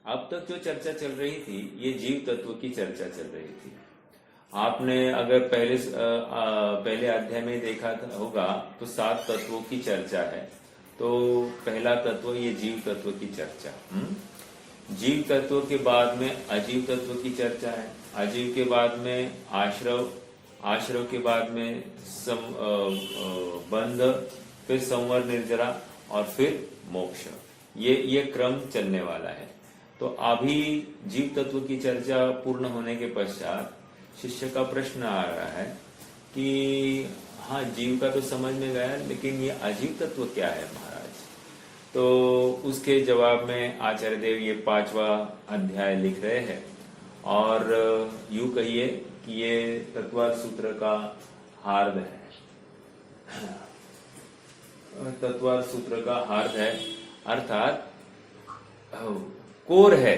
अब तक जो चर्चा चल रही थी ये जीव तत्व की चर्चा चल रही थी। आपने अगर पहले अध्याय में देखा होगा तो 7 तत्वों की चर्चा है। तो पहला तत्व ये जीव तत्व की चर्चा। जीव तत्व के बाद में अजीव तत्व की चर्चा है। अजीव के बाद में आश्रव, आश्रव के बाद में बंध, फिर संवर निर्जरा और फिर मोक्ष। ये क्रम चलने वाला है। तो अभी जीव तत्व की चर्चा पूर्ण होने के पश्चात शिष्य का प्रश्न आ रहा है कि हाँ, जीव का तो समझ में गया, लेकिन ये अजीव तत्व क्या है महाराज। तो उसके जवाब में आचार्य देव ये 5वां अध्याय लिख रहे हैं और यूं कहिए कि ये तत्वार सूत्र का हार्द है। तत्वार सूत्र का हार्द है, अर्थात कोर है,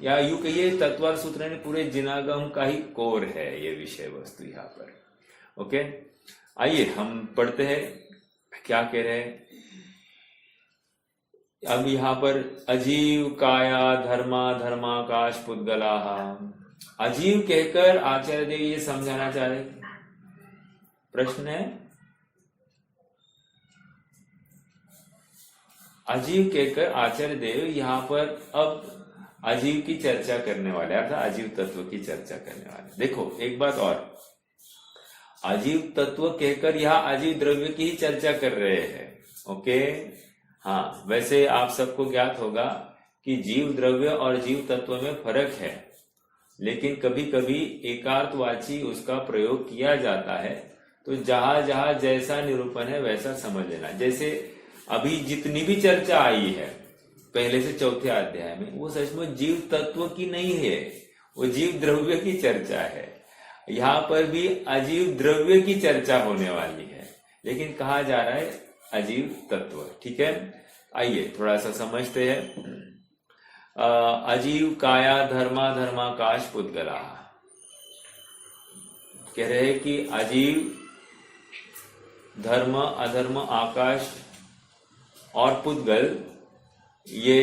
या यूं कहिए तत्वार सूत्र ने पूरे जिनागम का ही कोर है ये विषय वस्तु यहाँ पर। ओके, आइए हम पढ़ते हैं क्या कह रहे हैं। अब यहाँ पर अजीव काया धर्मा धर्माकाश पुद्गला, अजीव कहकर आचार्य देव ये समझाना चाह रहे। प्रश्न है, अजीव कहकर आचार्य देव यहाँ पर अब अजीव की चर्चा करने वाले, अर्थात अजीव तत्व की चर्चा करने वाले। देखो एक बात और, अजीव तत्व कहकर यहाँ अजीव द्रव्य की ही चर्चा कर रहे हैं। ओके, हाँ, वैसे आप सबको ज्ञात होगा कि जीव द्रव्य और जीव तत्व में फर्क है, लेकिन कभी कभी एकार्थवाची उसका प्रयोग किया जाता है। तो जहां जहां जैसा निरूपण है वैसा समझ लेना। जैसे अभी जितनी भी चर्चा आई है पहले से 4थे अध्याय में, वो सचमुच जीव तत्व की नहीं है, वो जीव द्रव्य की चर्चा है। यहाँ पर भी अजीव द्रव्य की चर्चा होने वाली है, लेकिन कहा जा रहा है अजीव तत्व। ठीक है, आइए थोड़ा सा समझते हैं। अजीव काया धर्मा धर्माकाश पुद्गला, कह रहे हैं कि अजीव धर्म अधर्म आकाश और पुद्गल ये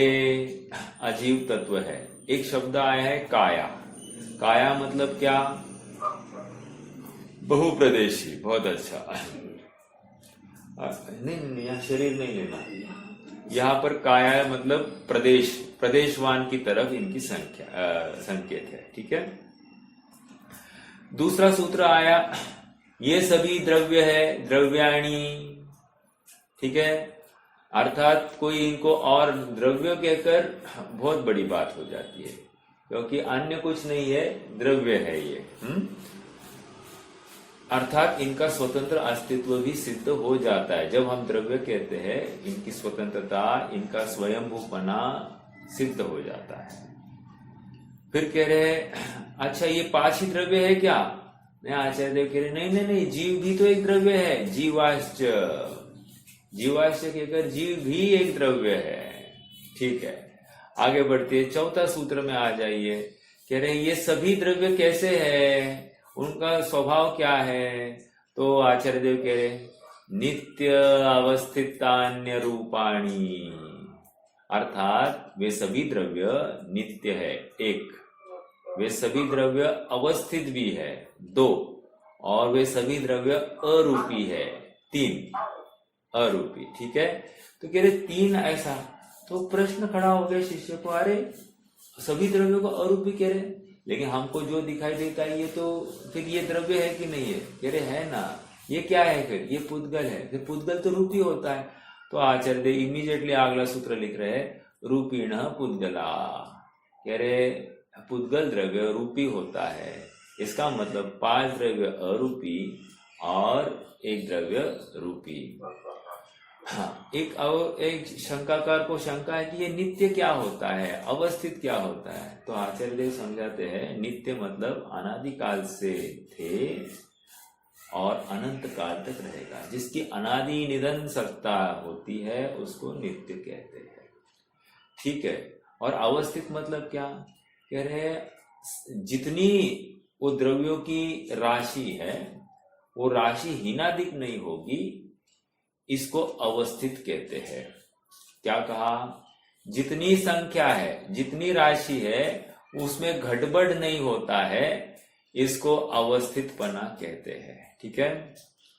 अजीव तत्व है। एक शब्द आया है काया। काया मतलब क्या? बहुप्रदेशी। बहुत अच्छा। नहीं, यहाँ शरीर नहीं लेना, यहाँ पर काया मतलब प्रदेश, प्रदेशवान की तरफ इनकी संकेत है। ठीक है, दूसरा सूत्र आया, ये सभी द्रव्य है, द्रव्याणी। ठीक है, अर्थात कोई इनको और द्रव्य कहकर बहुत बड़ी बात हो जाती है, क्योंकि अन्य कुछ नहीं है, द्रव्य है ये। अर्थात इनका स्वतंत्र अस्तित्व भी सिद्ध हो जाता है। जब हम द्रव्य कहते हैं, इनकी स्वतंत्रता, इनका स्वयंभूपना सिद्ध हो जाता है। फिर कह रहे हैं, अच्छा ये 5 ही द्रव्य है क्या? नहीं, आचार्य देव कह रहे नहीं, जीव भी तो एक द्रव्य है। जीवाश्च, जीवाश्च कहकर जीव भी एक द्रव्य है। ठीक है, आगे बढ़ते हैं, 4था सूत्र में आ जाइए। कह रहे हैं ये सभी द्रव्य कैसे है, उनका स्वभाव क्या है? तो आचार्य देव कह रहे नित्य अवस्थितान्य रूपाणी, अर्थात वे सभी द्रव्य नित्य है 1, वे सभी द्रव्य अवस्थित भी है 2, और वे सभी द्रव्य अरूपी है 3, अरूपी। ठीक है, तो कह रहे 3 ऐसा। तो प्रश्न खड़ा हो गया शिष्य को, अरे सभी द्रव्यों को अरूपी कह रहे, लेकिन हमको जो दिखाई देता है ये तो फिर ये द्रव्य है कि नहीं है? कह रहे है ना। ये क्या है फिर? ये पुद्गल है। फिर पुद्गल तो रूपी होता है। तो आचार्य देव इमीडिएटली अगला सूत्र लिख रहे हैं, रूपीण पुद्गला। कह रहे पुद्गल द्रव्य रूपी होता है, इसका मतलब 5 द्रव्य अरूपी और 1 द्रव्य रूपी। हाँ, एक शंकाकार को शंका है कि ये नित्य क्या होता है, अवस्थित क्या होता है? तो आचार्य देव समझाते हैं, नित्य मतलब अनादिकाल से थे और अनंत काल तक रहेगा। जिसकी अनादि निधन सत्ता होती है उसको नित्य कहते हैं। ठीक है, और अवस्थित मतलब क्या? कह रहे हैं जितनी वो द्रव्यों की राशि है वो राशि हीनादिक नहीं होगी, इसको अवस्थित कहते हैं। क्या कहा जितनी संख्या है, जितनी राशि है, उसमें घटबढ़ नहीं होता है, इसको अवस्थितपना कहते हैं। ठीक है,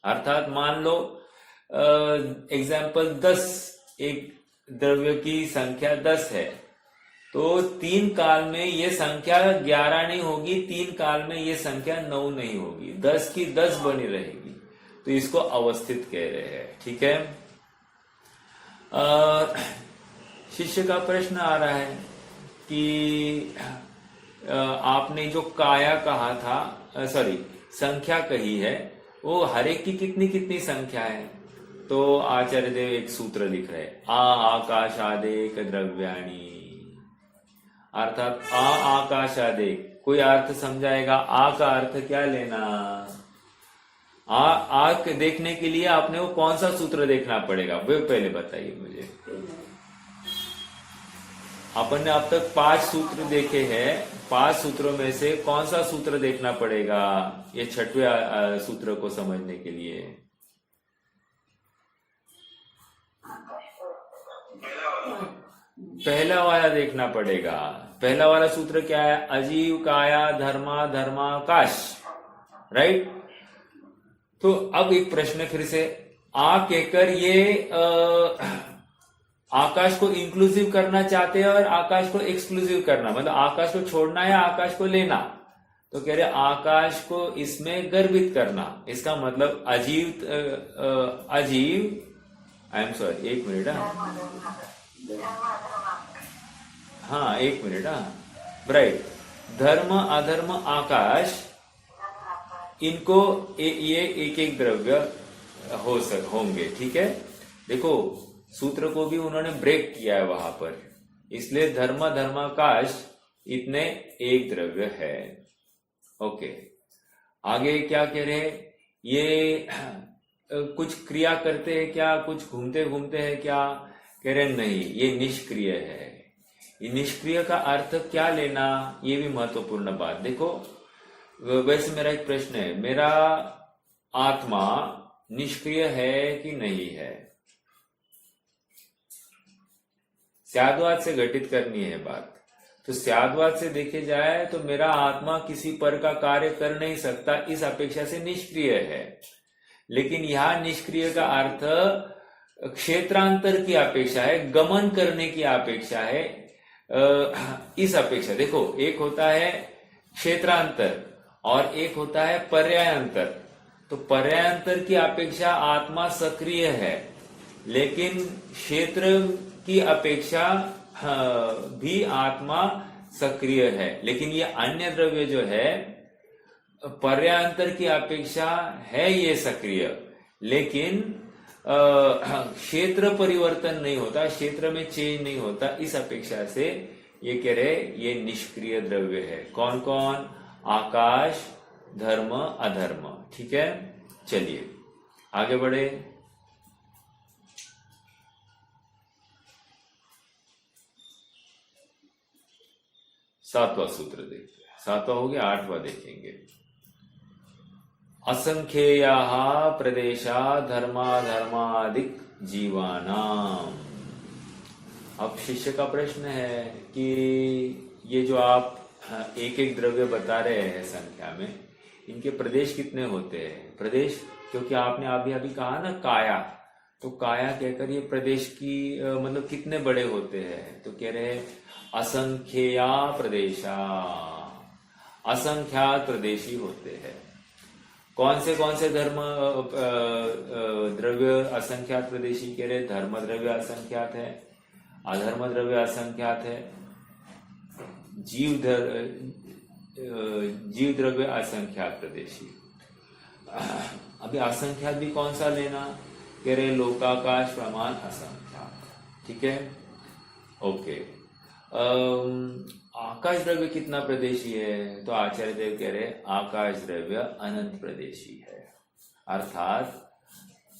अर्थात मान लो एग्जाम्पल 10, एक द्रव्य की संख्या 10 है, तो 3 काल में ये संख्या 11 नहीं होगी, 3 काल में ये संख्या 9 नहीं होगी, 10 की 10 बनी रहेगी, तो इसको अवस्थित कह रहे हैं। ठीक है, शिष्य का प्रश्न आ रहा है कि आपने जो काया कहा था, सॉरी संख्या कही है, वो हर एक की कितनी कितनी संख्या है? तो आचार्य देव एक सूत्र लिख रहे, आकाशादेक द्रव्याणी, अर्थात आकाशादेक, कोई अर्थ समझाएगा, आ का अर्थ क्या लेना? आ देखने के लिए आपने वो कौन सा सूत्र देखना पड़ेगा, वो पहले बताइए मुझे। अपन ने अब तक 5 सूत्र देखे हैं, 5 सूत्रों में से कौन सा सूत्र देखना पड़ेगा ये 6वें सूत्र को समझने के लिए? पहला वाला देखना पड़ेगा। पहला वाला सूत्र क्या है? अजीव काया धर्मा धर्माकाश, राइट। तो अब एक प्रश्न फिर से, आ कहकर ये आकाश को इंक्लूसिव करना चाहते हैं और आकाश को एक्सक्लूसिव करना, मतलब आकाश को छोड़ना है, आकाश को लेना। तो कह रहे आकाश को इसमें गर्भित करना, इसका मतलब अजीव, आई एम सॉरी, एक मिनट, हाँ एक मिनट, राइट, धर्म अधर्म आकाश, इनको ये एक एक द्रव्य होंगे। ठीक है, देखो सूत्र को भी उन्होंने ब्रेक किया है वहां पर, इसलिए धर्म धर्माकाश इतने एक द्रव्य है। ओके, आगे क्या कह रहे, ये कुछ क्रिया करते हैं क्या, कुछ घूमते घूमते हैं क्या? कह रहे नहीं, ये निष्क्रिय है। ये निष्क्रिय का अर्थ क्या लेना, ये भी महत्वपूर्ण बात। देखो वैसे मेरा एक प्रश्न है, मेरा आत्मा निष्क्रिय है कि नहीं है? स्याद्वाद से घटित करनी है बात। तो स्याद्वाद से देखे जाए तो मेरा आत्मा किसी पर का कार्य कर नहीं सकता, इस अपेक्षा से निष्क्रिय है। लेकिन यहां निष्क्रिय का अर्थ क्षेत्रांतर की अपेक्षा है, गमन करने की अपेक्षा है, इस अपेक्षा। देखो एक होता है क्षेत्रांतर और एक होता है पर्यायांतर। तो पर्यायांतर की अपेक्षा आत्मा सक्रिय है, लेकिन क्षेत्र की अपेक्षा भी आत्मा सक्रिय है। लेकिन ये अन्य द्रव्य जो है पर्यायांतर की अपेक्षा है ये सक्रिय, लेकिन क्षेत्र परिवर्तन नहीं होता, क्षेत्र में चेंज नहीं होता, इस अपेक्षा से ये कह रहे ये निष्क्रिय द्रव्य है। कौन कौन? आकाश, धर्म, अधर्म। ठीक है, चलिए आगे बढ़े। सातवां सूत्र देखते हैं, 7वां हो गया, 8वां देखेंगे। असंख्येया प्रदेशा धर्माधर्मादिक जीवानाम। अब शिष्य का प्रश्न है कि ये जो आप एक एक द्रव्य बता रहे हैं संख्या में, इनके प्रदेश कितने होते हैं? प्रदेश, क्योंकि आपने अभी अभी कहा ना काया, तो काया कहकर ये प्रदेश की मतलब कितने बड़े होते हैं? तो कह रहे असंख्येया प्रदेशा, असंख्यात प्रदेशी होते हैं। कौन से धर्म द्रव्य असंख्यात प्रदेशी? कह रहे धर्म द्रव्य असंख्यात है, अधर्म द्रव्य असंख्यात है, जीव द्रव्य असंख्यात प्रदेशी। अभी असंख्यात भी कौन सा लेना? कह रहे लोकाकाश प्रमाण असंख्यात। ठीक है, ओके। आकाश द्रव्य कितना प्रदेशी है? तो आचार्य देव कह रहे आकाश द्रव्य अनंत प्रदेशी है, अर्थात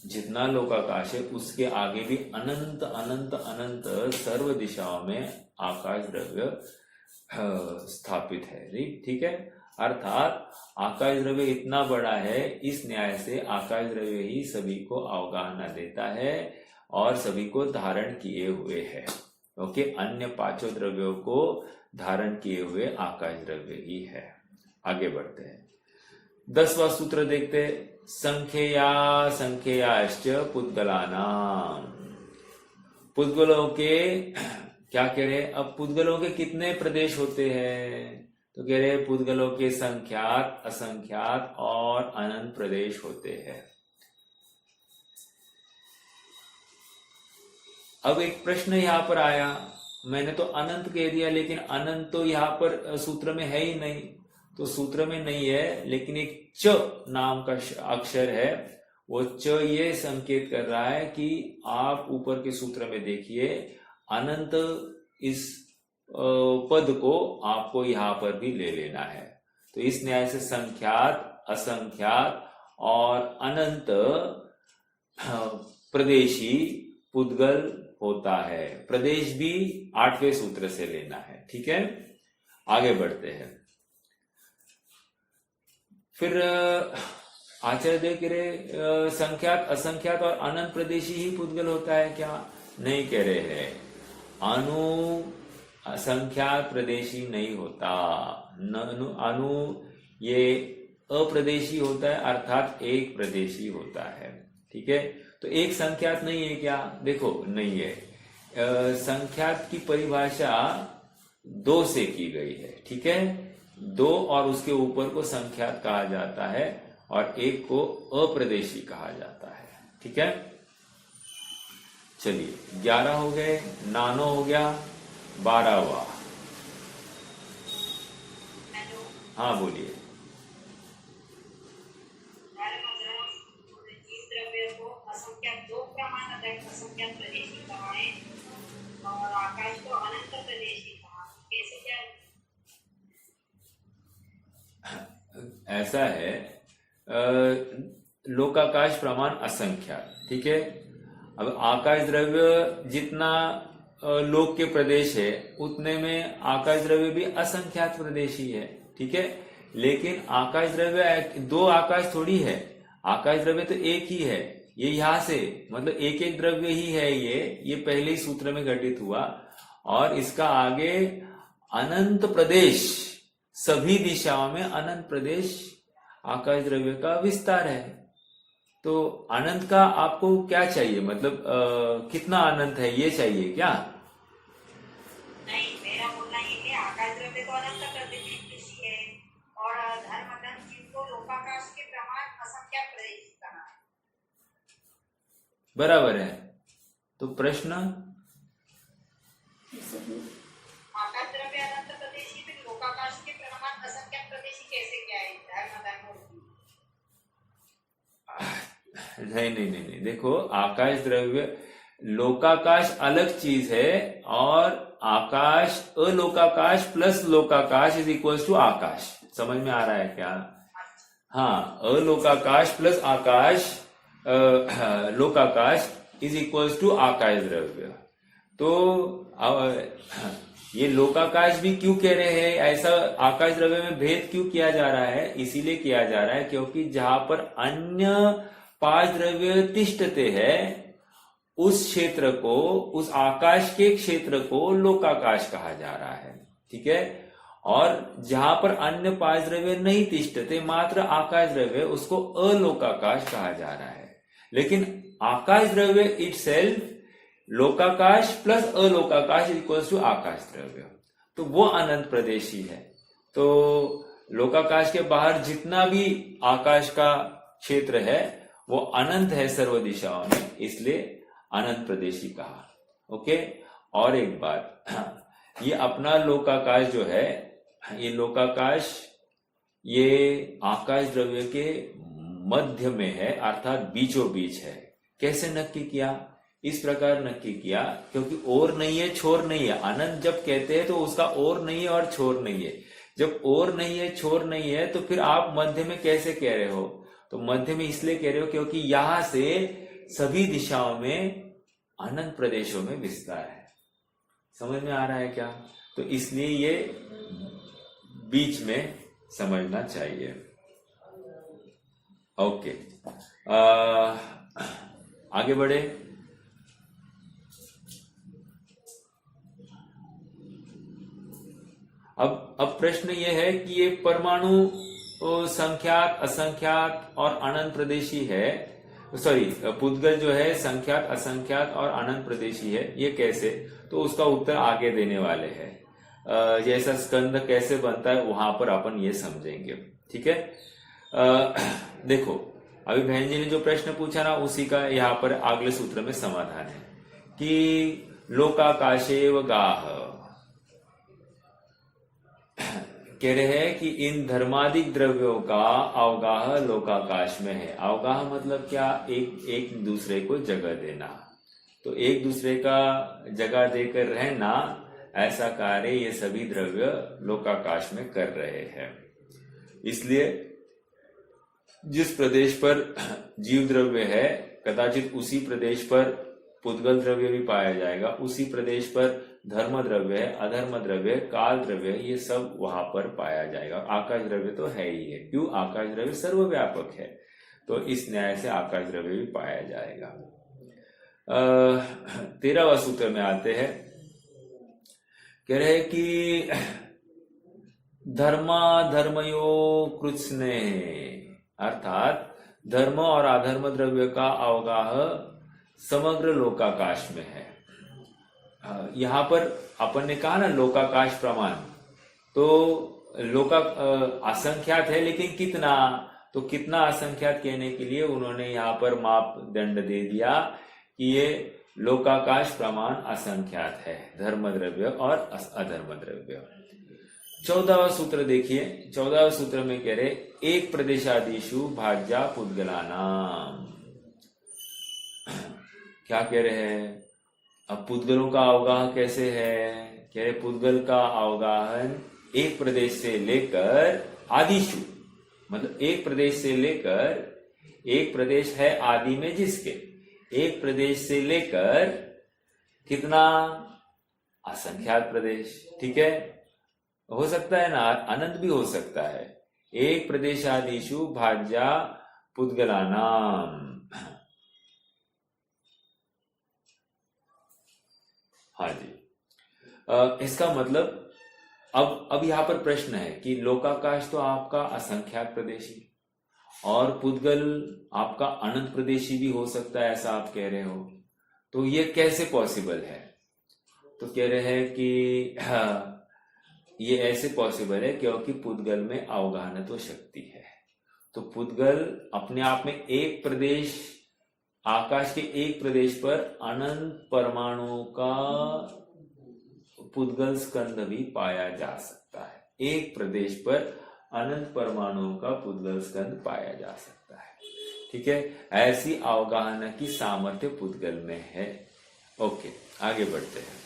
जितना लोकाकाश है उसके आगे भी अनंत अनंत अनंत सर्व दिशाओं में आकाश द्रव्य स्थापित है। ठीक है, अर्थात आकाश द्रव्य इतना बड़ा है, इस न्याय से आकाश द्रव्य ही सभी को अवगाहना देता है और सभी को धारण किए हुए है। ओके, अन्य पांचों द्रव्यों को धारण किए हुए आकाश द्रव्य ही है। आगे बढ़ते हैं, 10वां सूत्र देखते हैं, संख्या संख्याश्च पुद्गलानाम। पुद्गलों के क्या कह रहे हैं, अब पुद्गलों के कितने प्रदेश होते हैं, तो कह रहे हैं पुद्गलों के संख्यात, असंख्यात और अनंत प्रदेश होते हैं। अब एक प्रश्न यहां पर आया, मैंने तो अनंत कह दिया, लेकिन अनंत तो यहां पर सूत्र में है ही नहीं, तो सूत्र में नहीं है, लेकिन एक च नाम का अक्षर है, वो च ये संकेत कर रहा है कि आप ऊपर के सूत्र में देखिए, अनंत इस पद को आपको यहां पर भी ले लेना है। तो इस न्याय से संख्यात, असंख्यात और अनंत प्रदेशी पुद्गल होता है। प्रदेश भी 8वें सूत्र से लेना है, ठीक है। आगे बढ़ते हैं, फिर आचार्य देख रहे संख्यात, असंख्यात और अनंत प्रदेशी ही पुद्गल होता है क्या, नहीं कह रहे हैं, अनु संख्यात प्रदेशी नहीं होता, अनु ये अप्रदेशी होता है, अर्थात एक प्रदेशी होता है, ठीक है। तो एक संख्यात नहीं है क्या, देखो नहीं है। संख्यात की परिभाषा 2 से की गई है, ठीक है। 2 और उसके ऊपर को संख्यात कहा जाता है और एक को अप्रदेशी कहा जाता है, ठीक है। चलिए 11 हो गए, नानो हो गया, 12वां। हाँ बोलिए। और आकाश को अनंत प्रदेशी कहा, कैसे क्या? ऐसा है, लोकाकाश प्रमाण असंख्या, ठीक है। अब आकाश द्रव्य जितना लोक के प्रदेश है, उतने में आकाश द्रव्य भी असंख्यात प्रदेशी है, ठीक है। लेकिन आकाश द्रव्य 2 आकाश थोड़ी है, आकाश द्रव्य तो एक ही है, ये यहां से मतलब एक एक द्रव्य ही है, ये पहले ही सूत्र में घटित हुआ, और इसका आगे अनंत प्रदेश, सभी दिशाओं में अनंत प्रदेश आकाश द्रव्य का विस्तार है। तो अनंत का आपको क्या चाहिए, मतलब कितना अनंत है ये चाहिए क्या? नहीं, मेरा बोलना ये है आकाश द्रव्य तो अनंत प्रदेश है और धर्म अनंत जीव को लोकाकाश के प्रमाण असंख्यात प्रदेश कहा है। बराबर है। तो प्रश्न, आकाश द्रव्य अनंत प्रदेशी, फिर लोकाकाश के प्रमाण असंख्यात प्रदेशी कैसे क्या है? नहीं नहीं नहीं नहीं, देखो आकाश द्रव्य, लोकाकाश अलग चीज है, और आकाश, अलोकाकाश प्लस लोकाकाश इज इक्वल्स टू आकाश। समझ में आ रहा है क्या? हाँ, अलोकाकाश प्लस आकाश, लोकाकाश इज इक्वल्स टू आकाश द्रव्य। तो ये लोकाकाश भी क्यों कह रहे हैं, ऐसा आकाश द्रव्य में भेद क्यों किया जा रहा है? इसीलिए किया जा रहा है क्योंकि जहां पर अन्य 5 द्रव्य तिष्ठते हैं, उस क्षेत्र को, उस आकाश के क्षेत्र को लोकाकाश कहा जा रहा है, ठीक है। और जहां पर अन्य 5 द्रव्य नहीं तिष्ठते, मात्र आकाश द्रव्य, उसको अलोकाकाश कहा जा रहा है। लेकिन आकाश द्रव्य इटसेल्फ, लोकाकाश प्लस अलोकाकाश इक्वल्स टू आकाश द्रव्य, तो वो अनंत प्रदेशी है। तो लोकाकाश के बाहर जितना भी आकाश का क्षेत्र है वो अनंत है सर्व दिशाओं में, इसलिए अनंत प्रदेशी कहा। ओके, और एक बात, ये अपना लोकाकाश जो है, ये लोकाकाश ये आकाश द्रव्य के मध्य में है, अर्थात बीचों बीच है। कैसे नक्की किया? इस प्रकार नक्की किया क्योंकि और नहीं है, छोर नहीं है। अनंत जब कहते हैं तो उसका और नहीं है और छोर नहीं है। जब और नहीं है, छोर नहीं है, तो फिर आप मध्य में कैसे कह रहे हो? तो मध्य में इसलिए कह रहे हो क्योंकि यहां से सभी दिशाओं में अनंत प्रदेशों में विस्तार है। समझ में आ रहा है क्या? तो इसलिए ये बीच में समझना चाहिए। ओके, आगे बढ़े। अब प्रश्न ये है कि ये परमाणु संख्यात, असंख्यात और अनंत प्रदेशी है, सॉरी पुद्गल जो है संख्यात, असंख्यात और अनंत प्रदेशी है, ये कैसे? तो उसका उत्तर आगे देने वाले हैं। जैसा स्कंद कैसे बनता है वहां पर अपन ये समझेंगे, ठीक है। देखो अभी बहन जी ने जो प्रश्न पूछा ना, उसी का यहाँ पर अगले सूत्र में समाधान है कि लोकाकाशेव गाह, कह रहे हैं कि इन धर्मादिक द्रव्यों का अवगाह लोकाकाश में है। अवगाह मतलब क्या? एक दूसरे को जगह देना। तो एक दूसरे का जगह देकर रहना, ऐसा कार्य ये सभी द्रव्य लोकाकाश में कर रहे हैं। इसलिए जिस प्रदेश पर जीव द्रव्य है, कदाचित उसी प्रदेश पर पुद्गल द्रव्य भी पाया जाएगा, उसी प्रदेश पर धर्म द्रव्य है, अधर्म द्रव्य है, काल द्रव्य है, ये सब वहां पर पाया जाएगा। आकाश द्रव्य तो है ही है, क्यों? आकाश द्रव्य सर्वव्यापक है, तो इस न्याय से आकाश द्रव्य भी पाया जाएगा। 13वां सूत्र में आते हैं, कह रहे कि धर्मा धर्मयो कृत्स्ने, अर्थात धर्म और अधर्म द्रव्य का अवगाह समग्र लोकाकाश में है। यहाँ पर अपन ने कहा ना लोकाकाश प्रमाण, तो असंख्यात है, लेकिन कितना? तो कितना असंख्यात कहने के लिए उन्होंने यहाँ पर मापदंड दे दिया कि ये लोकाकाश प्रमाण असंख्यात है, धर्म द्रव्य और अधर्म द्रव्य। 14वां सूत्र देखिए, 14वें सूत्र में कह रहे एक प्रदेशादिषु भाज्या पुद्गलानाम। क्या कह रहे हैं? अब पुद्गलों का अवगाह कैसे है? कह रहे पुद्गल का अवगाहन एक प्रदेश से लेकर आदिशु, मतलब एक प्रदेश से लेकर, एक प्रदेश है आदि में जिसके, एक प्रदेश से लेकर कितना? असंख्यात प्रदेश, ठीक है। हो सकता है ना, अनंत भी हो सकता है। एक प्रदेशादिषु भाज्या पुद्गलानाम। हाँ जी, इसका मतलब अब यहाँ पर प्रश्न है कि लोकाकाश तो आपका असंख्यात प्रदेशी और पुद्गल आपका अनंत प्रदेशी भी हो सकता है, ऐसा आप कह रहे हो, तो ये कैसे पॉसिबल है? तो कह रहे हैं कि ये ऐसे पॉसिबल है क्योंकि पुद्गल में अवगाहनत्व शक्ति है। तो पुद्गल अपने आप में एक प्रदेश, आकाश के एक प्रदेश पर अनंत परमाणुओं का पुद्गल स्कंद भी पाया जा सकता है। एक प्रदेश पर अनंत परमाणुओं का पुद्गल स्कंद पाया जा सकता है, ठीक है। ऐसी अवगाहन की सामर्थ्य पुद्गल में है। ओके, आगे बढ़ते हैं।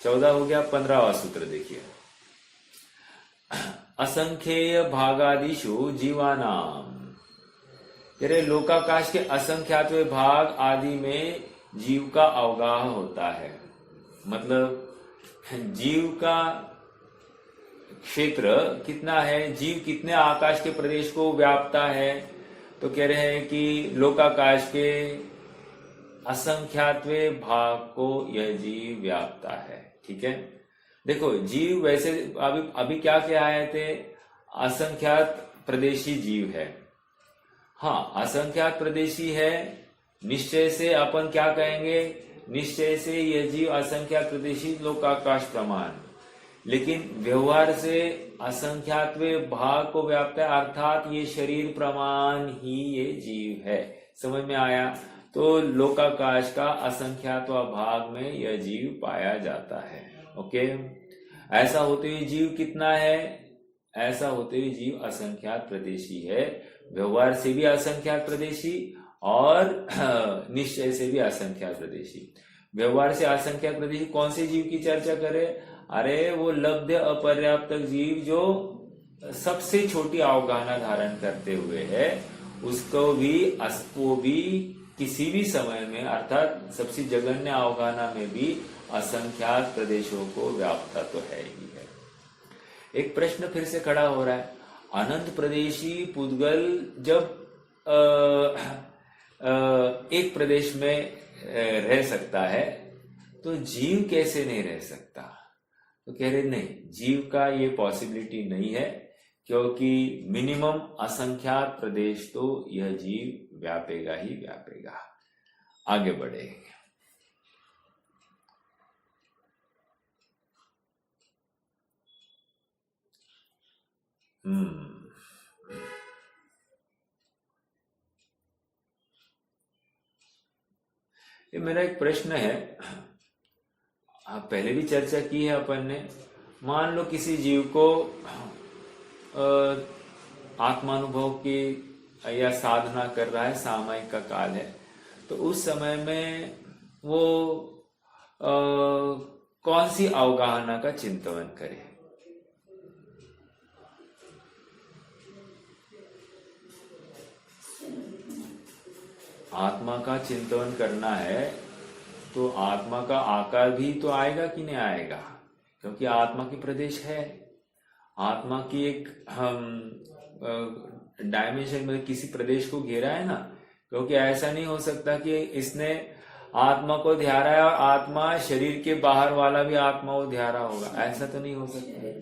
14 हो गया। 15वां सूत्र देखिए, असंख्येय भागादिषु जीवानाम। तेरे लोकाकाश के असंख्यातवे भाग आदि में जीव का अवगाह होता है। मतलब जीव का क्षेत्र कितना है, जीव कितने आकाश के प्रदेश को व्यापता है? तो कह रहे हैं कि लोकाकाश के असंख्यातवे भाग को यह जीव व्यापता है, ठीक है। देखो जीव वैसे अभी क्या आए थे? असंख्यात प्रदेशी जीव है। हाँ, असंख्यात प्रदेशी है, निश्चय से अपन क्या कहेंगे? निश्चय से यह जीव असंख्यात प्रदेशी लोकाकाश प्रमाण, लेकिन व्यवहार से असंख्यातवे भाग को व्याप्त है, अर्थात ये शरीर प्रमाण ही ये जीव है। समझ में आया? तो लोकाकाश का असंख्यातवा भाग में यह जीव पाया जाता है। ओके, ऐसा होते हुए जीव कितना है? ऐसा होते हुए जीव असंख्यात प्रदेशी है, व्यवहार से भी असंख्यात प्रदेशी और निश्चय से भी असंख्यात प्रदेशी। व्यवहार से असंख्यात प्रदेशी कौन से जीव की चर्चा करें? अरे वो लब्ध अपर्याप्त जीव जो सबसे छोटी अवगाहना धारण करते हुए है, उसको भी किसी भी समय में, अर्थात सबसे जघन्य अवगाहना में भी असंख्यात प्रदेशों को व्याप्ता तो है ही है। एक प्रश्न फिर से खड़ा हो रहा है, अनंत प्रदेशी पुद्गल जब एक प्रदेश में रह सकता है, तो जीव कैसे नहीं रह सकता? तो कह रहे नहीं, जीव का ये पॉसिबिलिटी नहीं है, क्योंकि मिनिमम असंख्यात प्रदेश तो यह जीव व्यापेगा ही व्यापेगा। आगे बढ़े। ये मेरा एक प्रश्न है, पहले भी चर्चा की है अपन ने। मान लो किसी जीव को आत्मानुभव की या साधना कर रहा है, सामयिक का काल है, तो उस समय में वो कौन सी अवगाहना का चिंतन करे? आत्मा का चिंतन करना है तो आत्मा का आकार भी तो आएगा कि नहीं आएगा, क्योंकि आत्मा की प्रदेश है। आत्मा की एक डायमेंशन में किसी प्रदेश को घेरा है ना, क्योंकि ऐसा नहीं हो सकता कि इसने आत्मा को ध्यारा है और आत्मा शरीर के बाहर वाला भी आत्मा को ध्यारा होगा, ऐसा तो नहीं हो सकता।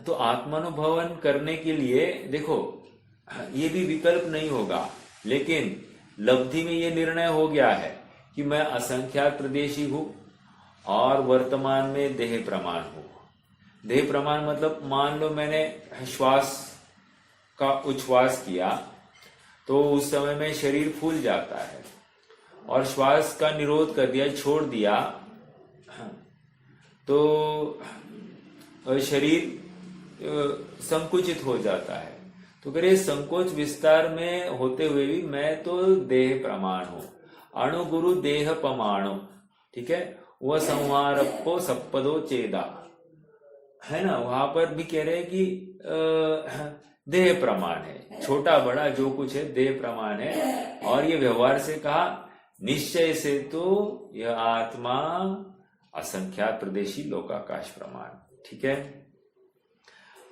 तो आत्मानुभवन करने के लिए देखो, ये भी विकल्प नहीं होगा, लेकिन लब्धि में ये निर्णय हो गया है कि मैं असंख्यात प्रदेशी हूं और वर्तमान में देह प्रमाण हूं। देह प्रमाण मतलब मान लो मैंने श्वास का उच्छ्वास किया तो उस समय में शरीर फूल जाता है, और श्वास का निरोध कर दिया, छोड़ दिया, तो शरीर संकुचित हो जाता है। तो करिए संकोच विस्तार में होते हुए भी मैं तो देह प्रमाण हूं, अणु गुरु देह प्रमाणो, ठीक है, वह संहारप्पो सप्पदो चेदा, है ना। वहां पर भी कह रहे हैं कि देह प्रमाण है, छोटा बड़ा जो कुछ है देह प्रमाण है। और ये व्यवहार से कहा, निश्चय से तो यह आत्मा असंख्यात प्रदेशी लोकाकाश प्रमाण, ठीक है।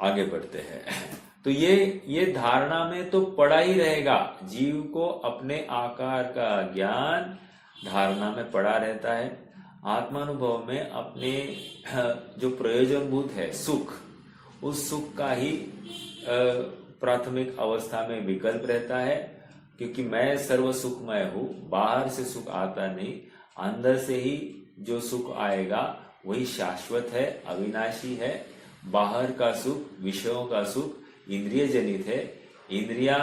आगे बढ़ते हैं। तो ये धारणा में तो पड़ा ही रहेगा, जीव को अपने आकार का ज्ञान धारणा में पड़ा रहता है। आत्मानुभव में अपने जो प्रयोजनभूत है सुख, उस सुख का ही प्राथमिक अवस्था में विकल्प रहता है, क्योंकि मैं सर्व सुखमय हूं, बाहर से सुख आता नहीं, अंदर से ही जो सुख आएगा वही शाश्वत है, अविनाशी है। बाहर का सुख, विषयों का सुख इंद्रिय जनित है, इंद्रिया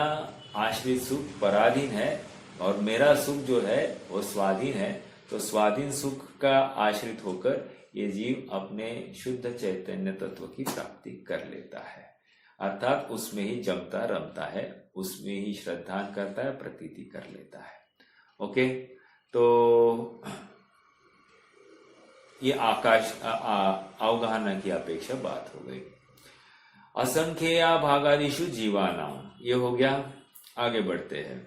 आश्रित सुख पराधीन है, और मेरा सुख जो है वो स्वाधीन है। तो स्वाधीन सुख का आश्रित होकर ये जीव अपने शुद्ध चैतन्य तत्व की प्राप्ति कर लेता है, अर्थात उसमें ही जमता रमता है, उसमें ही श्रद्धान करता है, प्रतीति कर लेता है। ओके, तो ये आकाश अवगाहना की अपेक्षा बात हो गई। असंख्या भागादिषु जीवानाम, ये हो गया। आगे बढ़ते हैं।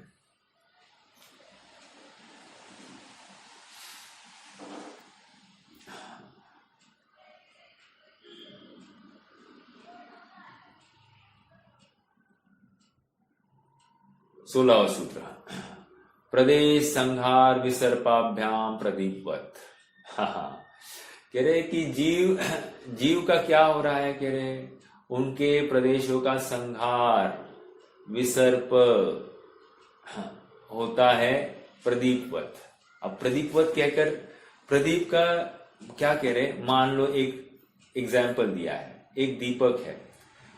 सोलहवां सूत्र, प्रदेश संहार विसर्पाभ्याम प्रदीपवत। कह रहे कि जीव का क्या हो रहा है, कह रहे उनके प्रदेशों का संहार विसर्प होता है प्रदीपवत। अब प्रदीपवत कहकर प्रदीप का क्या कह रहे, मान लो एक एग्जाम्पल दिया है, एक दीपक है,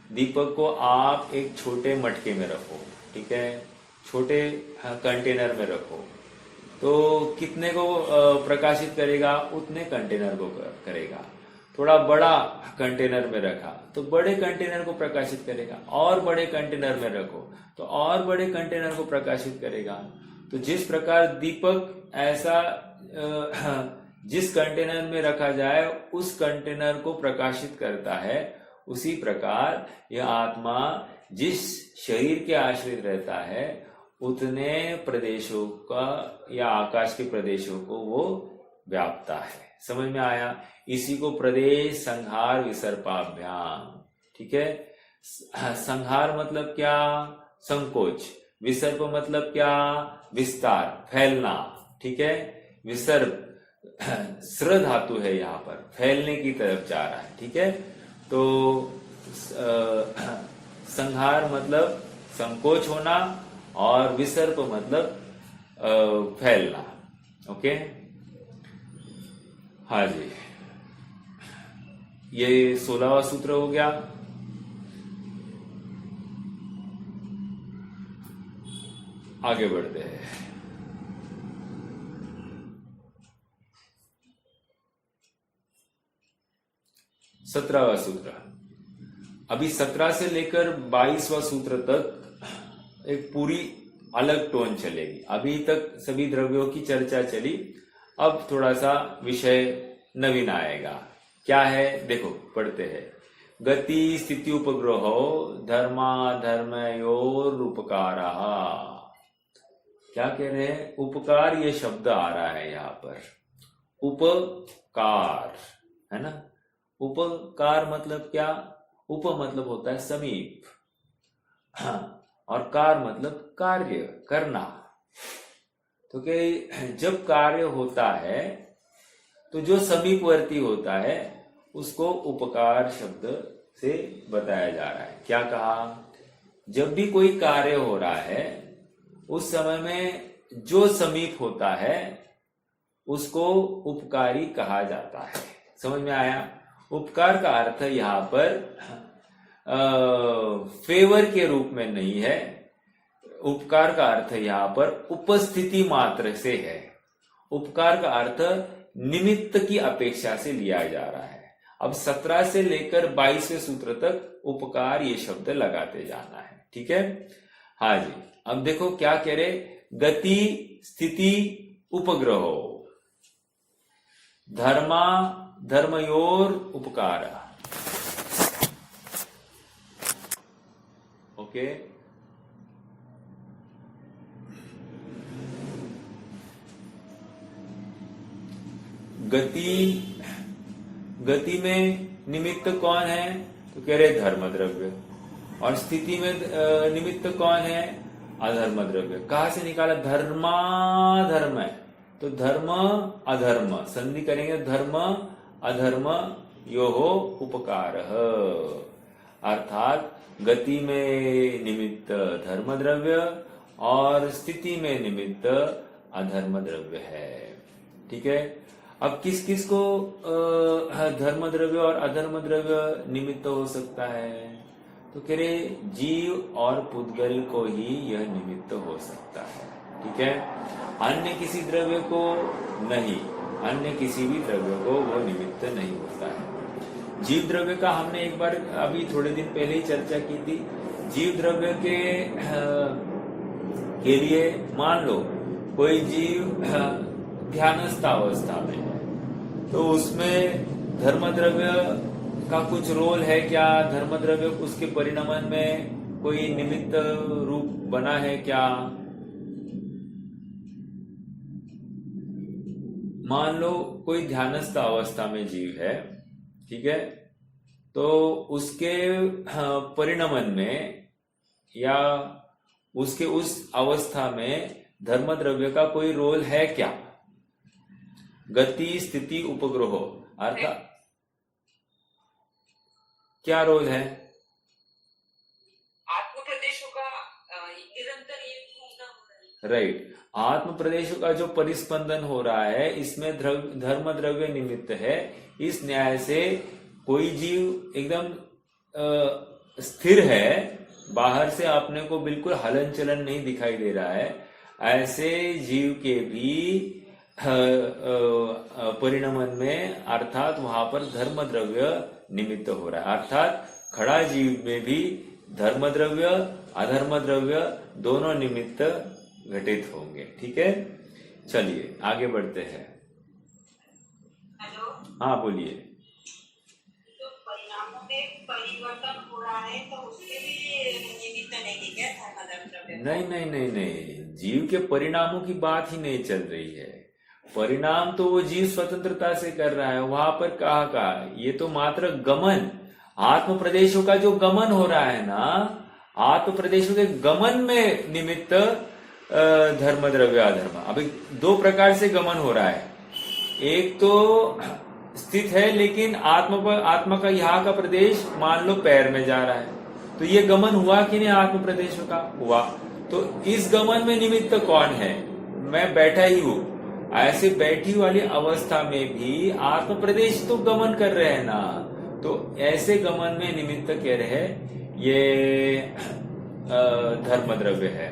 दीपक को आप एक छोटे मटके में रखो, ठीक है, छोटे कंटेनर में रखो, तो कितने को प्रकाशित करेगा, उतने कंटेनर को करेगा। थोड़ा बड़ा कंटेनर में रखा तो बड़े कंटेनर को प्रकाशित करेगा, और बड़े कंटेनर में रखो तो और बड़े कंटेनर को प्रकाशित करेगा। तो जिस प्रकार दीपक ऐसा जिस कंटेनर में रखा जाए उस कंटेनर को प्रकाशित करता है, उसी प्रकार यह आत्मा जिस शरीर के आश्रित रहता है उतने प्रदेशों का या आकाश के प्रदेशों को वो व्यापता है। समझ में आया? इसी को प्रदेश संहार विसर्पाभ्याम, ठीक है। संहार मतलब क्या, संकोच, विसर्प मतलब क्या, विस्तार, फैलना, ठीक है। विसर्प स्र धातु है, यहां पर फैलने की तरफ जा रहा है। ठीक है, तो संहार मतलब संकोच होना और विसर्प मतलब फैलना। ओके, हाँ जी, ये 16वां सूत्र हो गया। आगे बढ़ते हैं। 17वां सूत्र। अभी 17 से लेकर 22वां सूत्र तक एक पूरी अलग टोन चलेगी। अभी तक सभी द्रव्यों की चर्चा चली, अब थोड़ा सा विषय नवीन आएगा। क्या है देखो, पढ़ते हैं। गति स्थिति उपग्रहो धर्माधर्मयोर उपकारा। क्या कह रहे हैं? उपकार, ये शब्द आ रहा है यहां पर। उपकार है ना, उपकार मतलब क्या? उप मतलब होता है समीप, और कार मतलब कार्य करना। तो क्या जब कार्य होता है तो जो समीपवर्ती होता है उसको उपकार शब्द से बताया जा रहा है। क्या कहा? जब भी कोई कार्य हो रहा है उस समय में जो समीप होता है उसको उपकारी कहा जाता है। समझ में आया? उपकार का अर्थ यहां पर फेवर के रूप में नहीं है। उपकार का अर्थ यहां पर उपस्थिति मात्र से है। उपकार का अर्थ निमित्त की अपेक्षा से लिया जा रहा है। अब 17 से लेकर 22वें सूत्र तक उपकार ये शब्द लगाते जाना है। ठीक है, हाँ जी। अब देखो क्या कह रहे, गति स्थिति उपग्रहो धर्मा धर्मयोर उपकार। ओके, गति में निमित्त कौन है? तो कह रहे धर्म द्रव्य। और स्थिति में निमित्त कौन है? अधर्म द्रव्य। कहां से निकाला? धर्माधर्म है, तो धर्म अधर्म संधि करेंगे, धर्म अधर्म योहो उपकार। अर्थात गति में निमित्त धर्म द्रव्य और स्थिति में निमित्त अधर्म द्रव्य है। ठीक है, अब किस किस को धर्म द्रव्य और अधर्म द्रव्य निमित्त हो सकता है? तो कह रहे जीव और पुद्गल को ही यह निमित्त हो सकता है। ठीक है, अन्य किसी द्रव्य को नहीं, अन्य किसी भी द्रव्य को वो निमित्त नहीं होता है। जीव द्रव्य का हमने एक बार अभी थोड़े दिन पहले ही चर्चा की थी। जीव द्रव्य के लिए मान लो कोई जीव ध्यानस्थ अवस्था में, तो उसमें धर्म द्रव्य का कुछ रोल है क्या? धर्म द्रव्य उसके परिणमन में कोई निमित्त रूप बना है क्या? मान लो कोई ध्यानस्थ अवस्था में जीव है, ठीक है, तो उसके परिणमन में या उसके उस अवस्था में धर्म द्रव्य का कोई रोल है क्या? गति स्थिति उपग्रह अर्थात क्या रोल है? आत्म प्रदेशों का निरंतर ये घूमना हो रहा है। राइट, आत्म प्रदेशों का जो परिस्पंदन हो रहा है इसमें धर्म द्रव्य निमित्त है। इस न्याय से कोई जीव एकदम स्थिर है, बाहर से अपने को बिल्कुल हलन चलन नहीं दिखाई दे रहा है, ऐसे जीव के भी परिणमन में अर्थात वहां पर धर्म द्रव्य निमित्त हो रहा है। अर्थात खड़ा जीव में भी धर्म द्रव्य अधर्म द्रव्य दोनों निमित्त घटित होंगे। ठीक है, चलिए आगे बढ़ते हैं। हेलो, हाँ बोलिए। तो परिणामों में परिवर्तन हो रहा है तो उसके भी निमित्त नहीं क्या धर्म द्रव्य? नहीं नहीं नहीं नहीं, जीव के परिणामों की बात ही नहीं चल रही है। परिणाम तो वो जीव स्वतंत्रता से कर रहा है, वहां पर कहा ये तो मात्र गमन, आत्म प्रदेशों का जो गमन हो रहा है ना, आत्म प्रदेशों के गमन में निमित्त धर्म द्रव्य अधर्म। अभी दो प्रकार से गमन हो रहा है। एक तो स्थित है, लेकिन आत्मा का यहाँ का प्रदेश मान लो पैर में जा रहा है, तो ये गमन हुआ कि नहीं आत्म प्रदेशों का? हुआ। तो इस गमन में निमित्त कौन है? मैं बैठा ही हूं। ऐसे बैठी वाली अवस्था में भी आत्म प्रदेश तो गमन कर रहे हैं ना, तो ऐसे गमन में निमित्त कह रहे हैं ये धर्म द्रव्य है।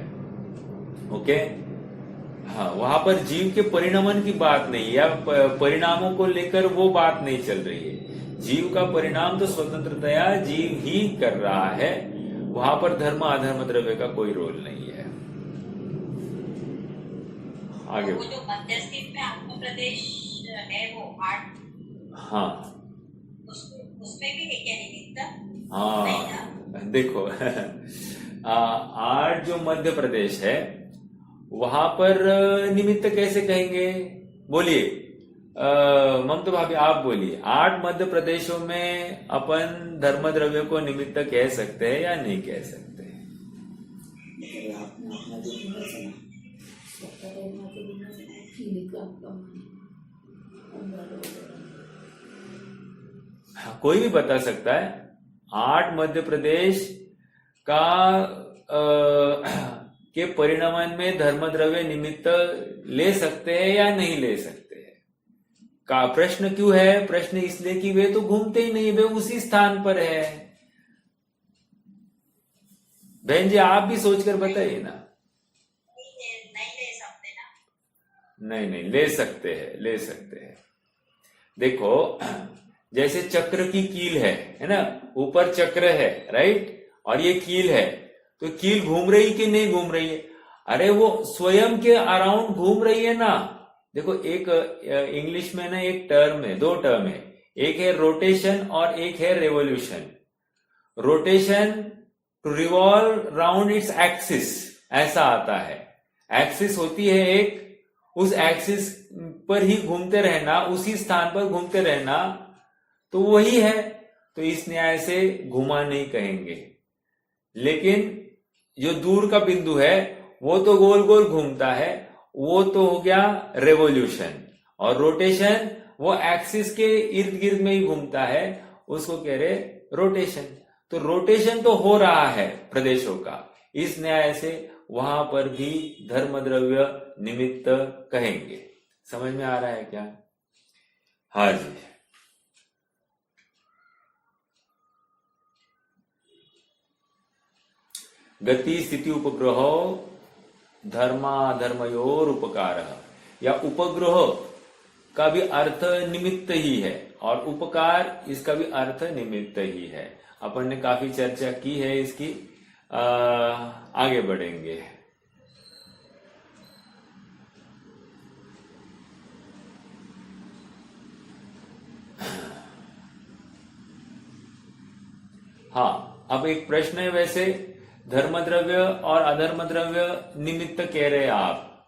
ओके, हाँ, वहां पर जीव के परिणमन की बात नहीं, या परिणामों को लेकर वो बात नहीं चल रही है। जीव का परिणाम तो स्वतंत्रतया जीव ही कर रहा है, वहां पर धर्म अधर्म द्रव्य का कोई रोल नहीं है। आगे वो जो मध्य स्थित में आत्म प्रदेश है वो 8, हाँ, उसमें भी है क्या निमित्त? हाँ, देखो 8 जो मध्य प्रदेश है वहां पर निमित्त कैसे कहेंगे? बोलिए ममता भाभी, आप बोलिए। 8 मध्य प्रदेशों में अपन धर्म द्रव्य को निमित्त कह सकते हैं या नहीं कह सकते? कोई भी बता सकता है 8 मध्य प्रदेश का के परिणमन में धर्म द्रव्य निमित्त ले सकते हैं या नहीं ले सकते हैं का प्रश्न क्यों है? प्रश्न इसलिए कि वे तो घूमते ही नहीं, वे उसी स्थान पर है। बहन जी, आप भी सोचकर बताइए ना। नहीं ले सकते ना? नहीं, ले सकते हैं, ले सकते हैं। देखो, जैसे चक्र की कील है ना, ऊपर चक्र है, राइट, और ये कील है, तो कील घूम रही कि नहीं घूम रही है? अरे वो स्वयं के अराउंड घूम रही है ना। देखो, एक इंग्लिश में ना एक टर्म है, 2 टर्म है, एक है रोटेशन और एक है revolution. Rotation to revolve round its axis, ऐसा आता है। एक्सिस होती है एक, उस एक्सिस पर ही घूमते रहना, उसी स्थान पर घूमते रहना, तो वही है। तो इस न्याय से घुमा नहीं कहेंगे। लेकिन जो दूर का बिंदु है वो तो गोल गोल घूमता है, वो तो हो गया रेवोल्यूशन। और रोटेशन वो एक्सिस के इर्द गिर्द में ही घूमता है, उसको कह रहे रोटेशन। तो रोटेशन तो हो रहा है प्रदेशों का, इस न्याय से वहां पर भी धर्म द्रव्य निमित्त कहेंगे। समझ में आ रहा है क्या? हाँ जी। गति स्थिति उपग्रह धर्माधर्मयोर उपकार, या उपग्रह का भी अर्थ निमित्त ही है और उपकार इसका भी अर्थ निमित्त ही है। अपन ने काफी चर्चा की है इसकी, आगे बढ़ेंगे। हाँ, अब एक प्रश्न है, वैसे धर्म द्रव्य और अधर्म द्रव्य निमित्त कह रहे हैं आप,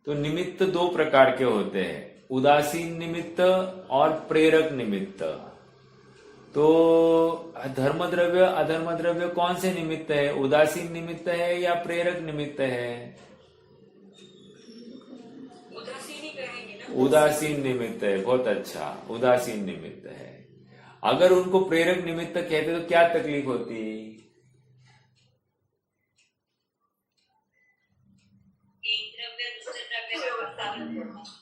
तो निमित्त 2 प्रकार के होते हैं, उदासीन निमित्त और प्रेरक निमित्त। तो धर्म द्रव्य अधर्म द्रव्य कौन से निमित्त है? उदासीन निमित्त है या प्रेरक निमित्त है? उदासीन ही कहेंगे ना। उदासीन निमित्त है, बहुत अच्छा, उदासीन निमित्त है। अगर उनको प्रेरक निमित्त कहते तो क्या तकलीफ होती?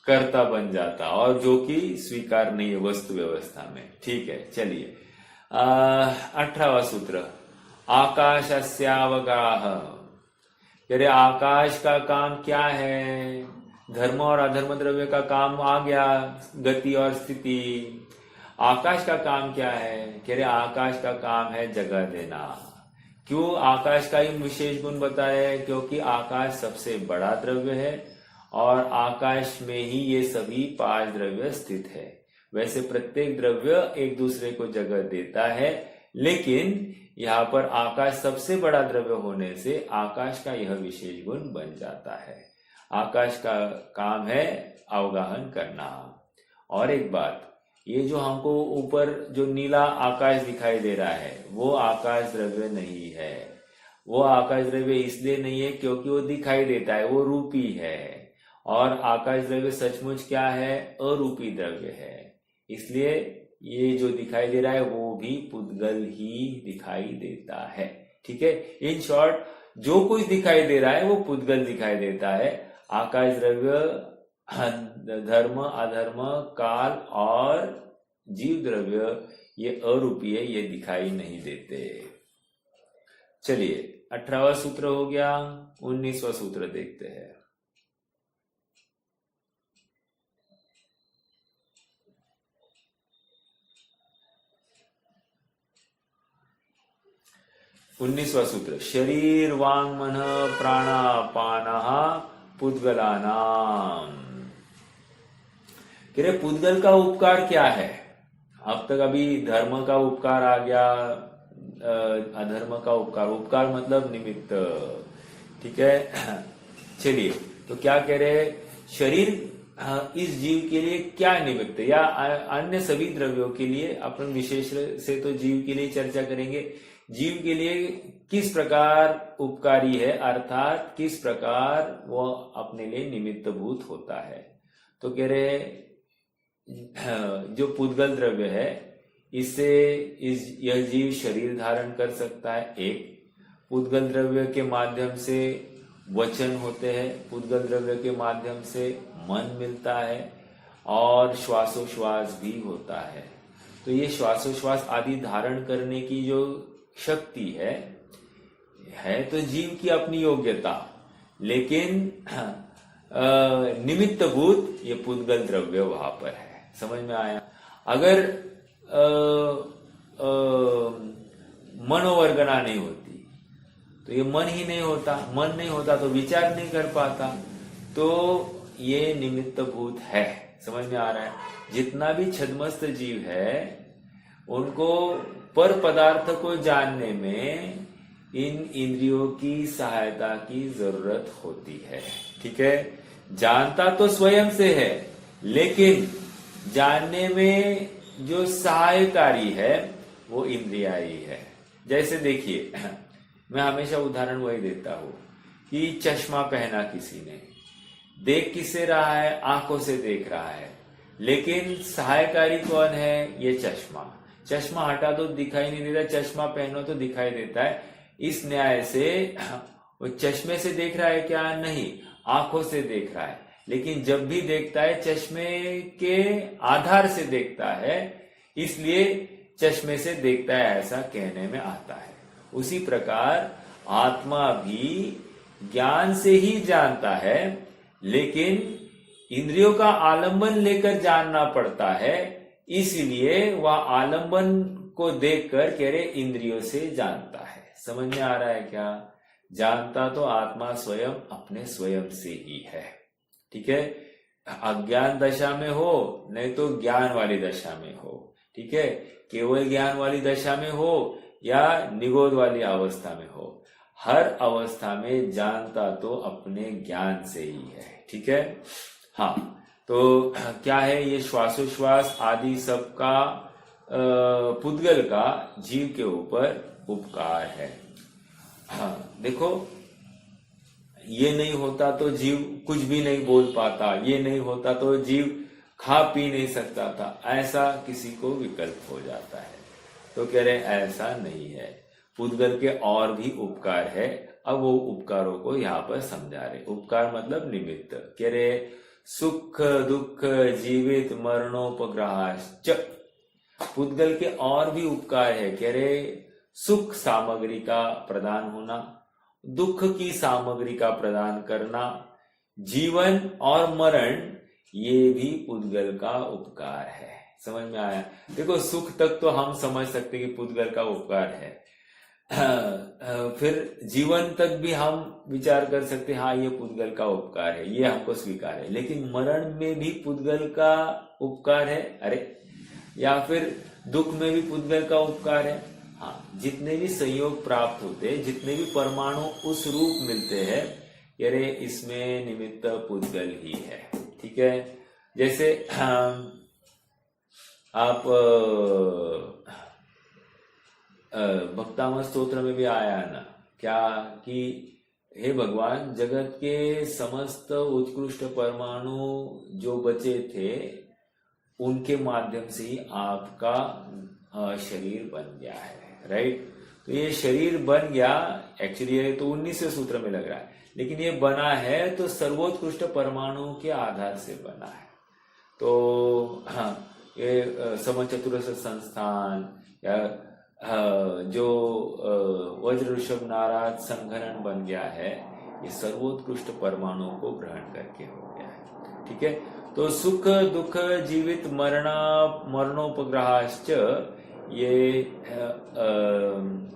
कर्ता बन जाता, और जो कि स्वीकार नहीं है वस्तु व्यवस्था में। ठीक है, चलिए 18वां सूत्र, आकाशस्यावगाह। अरे आकाश का काम क्या है? धर्म और अधर्म द्रव्य का काम आ गया, गति और स्थिति। आकाश का काम क्या है? कह रहे आकाश का काम है जगह देना। क्यों आकाश का ही विशेष गुण बताया है? क्योंकि आकाश सबसे बड़ा द्रव्य है और आकाश में ही ये सभी 5 द्रव्य स्थित है। वैसे प्रत्येक द्रव्य एक दूसरे को जगह देता है, लेकिन यहाँ पर आकाश सबसे बड़ा द्रव्य होने से आकाश का यह विशेष गुण बन जाता है। आकाश का काम है अवगाहन करना। और एक बात, ये जो हमको ऊपर जो नीला आकाश दिखाई दे रहा है वो आकाश द्रव्य नहीं है। वो आकाश द्रव्य इसलिए नहीं है क्योंकि वो दिखाई देता है, वो रूपी है। और आकाश द्रव्य सचमुच क्या है, अरूपी द्रव्य है, इसलिए ये जो दिखाई दे रहा है वो भी पुद्गल ही दिखाई देता है। ठीक है, इन शॉर्ट जो कुछ दिखाई दे रहा है वो पुद्गल दिखाई देता है। आकाश द्रव्य, धर्म, अधर्म, काल और जीव द्रव्य ये अरूपी है, ये दिखाई नहीं देते। चलिए 18वां सूत्र हो गया, 19वां सूत्र देखते हैं। उन्नीसवां सूत्र, शरीर वांग मन प्राणापान पुद्गलानाम। कह रहे पुद्गल का उपकार क्या है। अब तक अभी धर्म का उपकार आ गया, अधर्म का उपकार, उपकार मतलब निमित्त। ठीक है, चलिए तो क्या कह रहे, शरीर इस जीव के लिए क्या निमित्त, या अन्य सभी द्रव्यों के लिए, अपन विशेष से तो जीव के लिए चर्चा करेंगे, जीव के लिए किस प्रकार उपकारी है, अर्थात किस प्रकार वो अपने लिए निमित्त भूत होता है। तो कह रहे जो पुद्गल द्रव्य है इससे यह जीव शरीर धारण कर सकता है। एक, पुद्गल द्रव्य के माध्यम से वचन होते हैं, पुद्गल द्रव्य के माध्यम से मन मिलता है और श्वासोश्वास भी होता है। तो ये श्वासोश्वास आदि धारण करने की जो शक्ति है तो जीव की अपनी योग्यता, लेकिन निमित्त भूत ये पुद्गल द्रव्य वहां पर है। समझ में आया। अगर मनोवर्गना नहीं होती तो ये मन ही नहीं होता, मन नहीं होता तो विचार नहीं कर पाता, तो ये निमित्त भूत है। समझ में आ रहा है। जितना भी छद्मस्त जीव है उनको पर पदार्थ को जानने में इन इंद्रियों की सहायता की जरूरत होती है। ठीक है, जानता तो स्वयं से है, लेकिन जानने में जो सहायकारी है वो इंद्रिया ही है। जैसे देखिए, मैं हमेशा उदाहरण वही देता हूं कि चश्मा पहना किसी ने, देख किससे रहा है, आंखों से देख रहा है, लेकिन सहायकारी कौन है, ये चश्मा। चश्मा हटा तो दिखाई नहीं देता, चश्मा पहनो तो दिखाई देता है। इस न्याय से वो चश्मे से देख रहा है क्या, नहीं, आंखों से देख रहा है, लेकिन जब भी देखता है चश्मे के आधार से देखता है, इसलिए चश्मे से देखता है, ऐसा कहने में आता है। उसी प्रकार आत्मा भी ज्ञान से ही जानता है, लेकिन इंद्रियों का आलंबन लेकर जानना पड़ता है, इसलिए वह आलंबन को देखकर कह रहे इंद्रियों से जानता है। समझ में आ रहा है क्या। जानता तो आत्मा स्वयं अपने स्वयं से ही है। ठीक है, अज्ञान दशा में हो नहीं तो ज्ञान वाली दशा में हो। ठीक है, केवल ज्ञान वाली दशा में हो या निगोद वाली अवस्था में हो, हर अवस्था में जानता तो अपने ज्ञान से ही है। ठीक है, हाँ, तो क्या है, ये श्वासोश्वास आदि सबका पुद्गल का जीव के ऊपर उपकार है। हाँ देखो, ये नहीं होता तो जीव कुछ भी नहीं बोल पाता, ये नहीं होता तो जीव खा पी नहीं सकता था, ऐसा किसी को विकल्प हो जाता है। तो कह रहे ऐसा नहीं है, पुद्गल के और भी उपकार है। अब वो उपकारों को यहाँ पर समझा रहे। उपकार मतलब निमित्त। कह रहे सुख दुख जीवित मरणोपग्रहाश्च, पुद्गल के और भी उपकार है। कह रहे सुख सामग्री का प्रदान होना, दुख की सामग्री का प्रदान करना, जीवन और मरण, ये भी पुद्गल का उपकार है। समझ में आया। देखो, सुख तक तो हम समझ सकते कि पुद्गल का उपकार है, फिर जीवन तक भी हम विचार कर सकते हाँ ये पुद्गल का उपकार है, ये हमको स्वीकार है, लेकिन मरण में भी पुद्गल का उपकार है, अरे, या फिर दुख में भी पुद्गल का उपकार है। हाँ, जितने भी संयोग प्राप्त होते हैं, जितने भी परमाणु उस रूप मिलते हैं, अरे इसमें निमित्त पुद्गल ही है। ठीक है, जैसे आप भक्तामृत स्तोत्र में भी आया है ना क्या, कि हे भगवान, जगत के समस्त उत्कृष्ट परमाणु जो बचे थे उनके माध्यम से ही आपका शरीर बन गया है, राइट। तो ये शरीर बन गया, एक्चुअली ये तो 19वें सूत्र में लग रहा है, लेकिन ये बना है तो सर्वोत्कृष्ट परमाणु के आधार से बना है। तो हाँ, ये समचतुरस्र संस्थान या जो वज्र ऋषभ नाराज संघनन बन गया है, ये सर्वोत्कृष्ट परमाणु को ग्रहण करके हो गया है, ठीक है। तो सुख दुख जीवित मरणोपग्रहाश्च, ये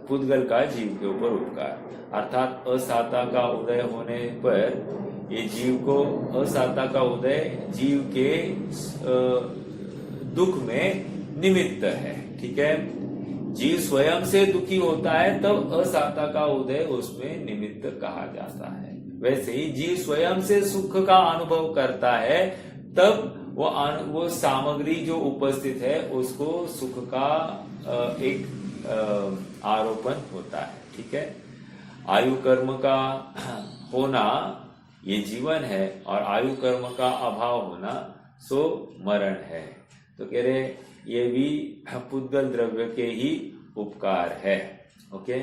पुद्गल का जीव के ऊपर उपकार, अर्थात असाता का उदय होने पर ये जीव को, असाता का उदय जीव के दुख में निमित्त है, ठीक है। जीव स्वयं से दुखी होता है तब असाता का उदय उसमें निमित्त कहा जाता है। वैसे ही जीव स्वयं से सुख का अनुभव करता है तब वो सामग्री जो उपस्थित है उसको सुख का एक आरोपण होता है, ठीक है। आयु कर्म का होना ये जीवन है और आयु कर्म का अभाव होना सो मरण है। तो कह रहे ये भी पुद्गल द्रव्य के ही उपकार है। ओके,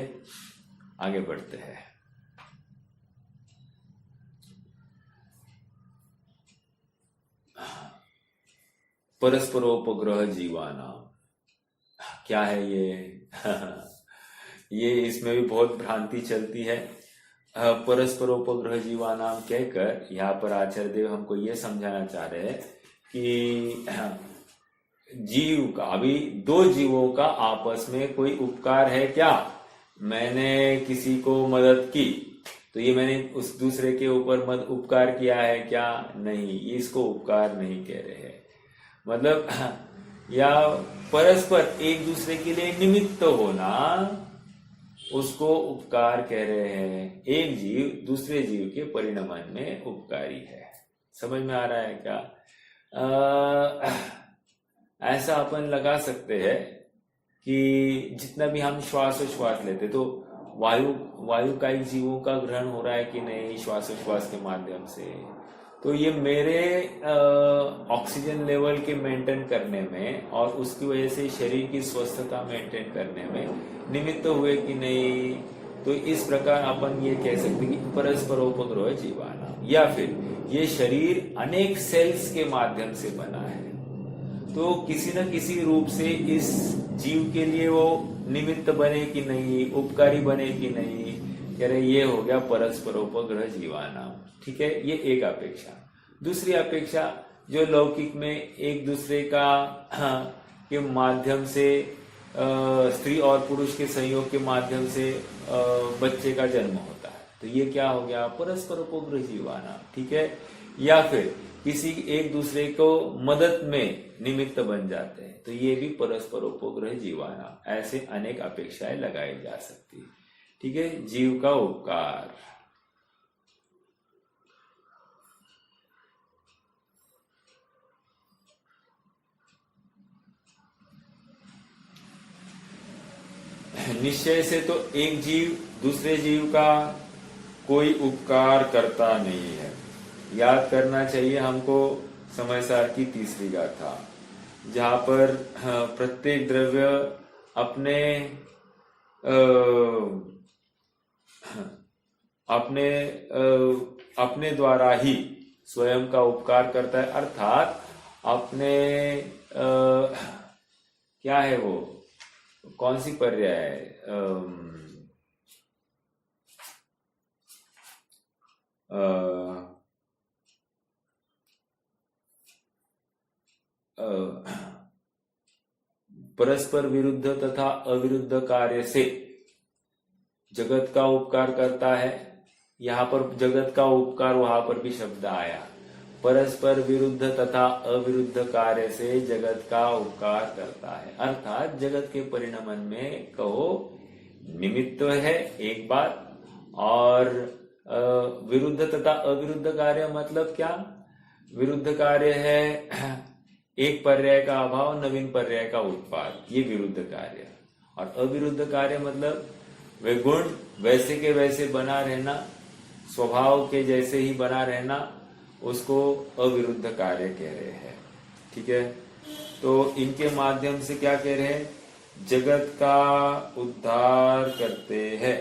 आगे बढ़ते हैं। परस्परोपग्रह जीवाना क्या है ये? ये इसमें भी बहुत भ्रांति चलती है। परस्परोपग्रह जीवानाम कहकर यहाँ पर आचार्य देव हमको ये समझाना चाह रहे हैं कि जीव का, अभी दो जीवों का आपस में कोई उपकार है क्या? मैंने किसी को मदद की तो ये मैंने उस दूसरे के ऊपर उपकार किया है क्या? नहीं, इसको उपकार नहीं कह रहे हैं। मतलब या परस्पर एक दूसरे के लिए निमित्त होना, उसको उपकार कह रहे हैं। एक जीव दूसरे जीव के परिणमन में उपकारी है। समझ में आ रहा है क्या? ऐसा अपन लगा सकते हैं कि जितना भी हम श्वास लेते तो वायु कायिक जीवों का ग्रहण हो रहा है कि नहीं श्वास के माध्यम से, तो ये मेरे ऑक्सीजन लेवल के मेंटेन करने में और उसकी वजह से शरीर की स्वस्थता मेंटेन करने में निमित्त हुए कि नहीं। तो इस प्रकार अपन ये कह सकते हैं कि परस्परोपग्रह जीवाना, या फिर ये शरीर अनेक सेल्स के माध्यम से बना है, तो किसी न किसी रूप से इस जीव के लिए वो निमित्त बने कि नहीं, उपकारी बने कि नहीं। कह रहे ये हो गया परस्परोपग्रह जीवाना। ठीक है, ये एक अपेक्षा। दूसरी अपेक्षा जो लौकिक में एक दूसरे का के माध्यम से स्त्री और पुरुष के संयोग के माध्यम से बच्चे का जन्म होता है, तो ये क्या हो गया? परस्परोपग्रह जीवाना। ठीक है, या फिर किसी एक दूसरे को मदद में निमित्त बन जाते हैं, तो ये भी परस्परोपग्रह जीवाना। ऐसे अनेक अपेक्षाएं लगाई जा सकती है। ठीक है, जीव का उपकार। निश्चय से तो एक जीव दूसरे जीव का कोई उपकार करता नहीं है। याद करना चाहिए हमको समयसार की तीसरी गाथा, जहां पर प्रत्येक द्रव्य अपने द्वारा ही स्वयं का उपकार करता है, अर्थात अपने क्या है वो, कौन सी पर्याय है? परस्पर विरुद्ध तथा अविरुद्ध कार्य से जगत का उपकार करता है। यहाँ पर जगत का उपकार, वहां पर भी शब्द आया, परस्पर विरुद्ध तथा अविरुद्ध कार्य से जगत का उपकार करता है, अर्थात जगत के परिणमन में कहो निमित्त है एक बात, और विरुद्ध तथा अविरुद्ध कार्य मतलब क्या? विरुद्ध कार्य है एक पर्याय का अभाव, नवीन पर्याय का उत्पाद, ये विरुद्ध कार्य। और अविरुद्ध कार्य मतलब वे गुण वैसे के वैसे बना रहना, स्वभाव के जैसे ही बना रहना, उसको अविरुद्ध कार्य कह रहे हैं। ठीक है, तो इनके माध्यम से क्या कह रहे हैं? जगत का उद्धार करते हैं।